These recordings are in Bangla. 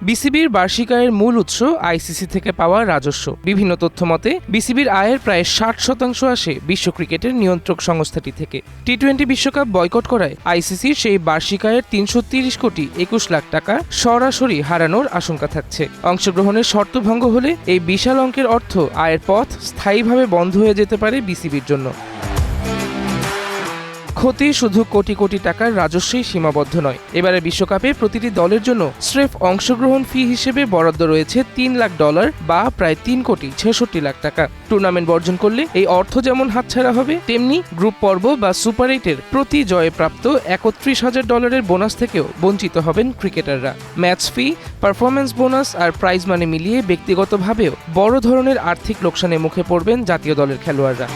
বিসিবির বার্ষিক আয়ের মূল উৎস আইসিসি থেকে পাওয়া রাজস্ব। বিভিন্ন তথ্য মতে বিসিবির আয়ের প্রায় 60% আসে বিশ্ব ক্রিকেটের নিয়ন্ত্রক সংস্থাটি থেকে। টি-20 বিশ্বকাপ বয়কট করায় আইসিসির সেই বার্ষিক আয়ের 330 কোটি 21 লাখ টাকা সরাসরি হারানোর আশঙ্কা থাকছে। অংশগ্রহণের শর্ত ভঙ্গ হলে এই বিশাল অঙ্কের অর্থ আয়ের পথ স্থায়ীভাবে বন্ধ হয়ে যেতে পারে বিসিবির জন্য। ক্ষতি শুধু কোটি কোটি টাকার রাজস্বেই সীমাবদ্ধ নয়। এবারে বিশ্বকাপে প্রতিটি দলের জন্য স্রেফ অংশগ্রহণ ফি হিসেবে বরাদ্দ রয়েছে $3 লাখ বা প্রায় 3,66 লাখ টাকা। টুর্নামেন্ট বর্জন করলে এই অর্থ যেমন হাতছাড়া হবে, তেমনি গ্রুপ পর্ব বা সুপার 8-এর প্রতি জয়ে প্রাপ্ত $31,000 বোনাস থেকেও বঞ্চিত হবেন ক্রিকেটাররা। ম্যাচ ফি, পারফরম্যান্স বোনাস আর প্রাইজ মানি মিলিয়ে ব্যক্তিগতভাবেও বড় ধরনের আর্থিক লোকসানের মুখে পড়বেন জাতীয় দলের খেলোয়াড়রা।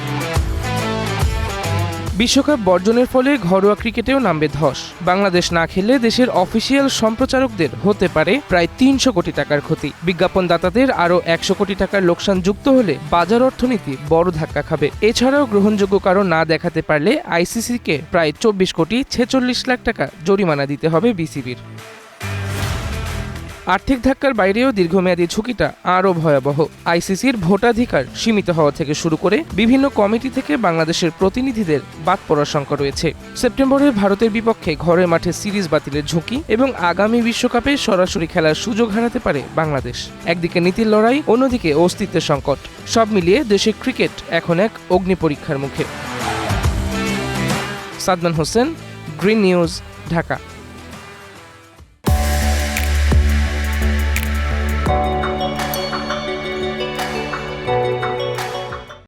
বিশ্বকাপ বর্জনের ফলে ঘরোয়া ক্রিকেটেও নামবে ধস। বাংলাদেশ না খেললে দেশের অফিসিয়াল সম্প্রচারকদের হতে পারে প্রায় 300 কোটি টাকার ক্ষতি। বিজ্ঞাপনদাতাদের আরও 100 কোটি টাকার লোকসান যুক্ত হলে বাজার অর্থনীতি বড় ধাক্কা খাবে। এছাড়াও গ্রহণযোগ্য কারণ না দেখাতে পারলে আইসিসিকে প্রায় 24 কোটি 46 লাখ টাকা জরিমানা দিতে হবে বিসিবির। আর্থিক ধাক্কার বাইরেও দীর্ঘমেয়াদী ঝুঁকিটা আরও ভয়াবহ। আইসিসির ভোটাধিকার সীমিত হওয়া থেকে শুরু করে বিভিন্ন কমিটি থেকে বাংলাদেশের প্রতিনিধিদের বাদ পড়ার শঙ্কা রয়েছে। সেপ্টেম্বরে ভারতের বিপক্ষে ঘরের মাঠে সিরিজ বাতিলের ঝুঁকি এবং আগামী বিশ্বকাপে সরাসরি খেলার সুযোগ হারাতে পারে বাংলাদেশ। একদিকে নীতির লড়াই, অন্যদিকে অস্তিত্বের সংকট। সব মিলিয়ে দেশের ক্রিকেট এখন এক অগ্নি পরীক্ষার মুখে। Sadman Hossain, green news, Dhaka.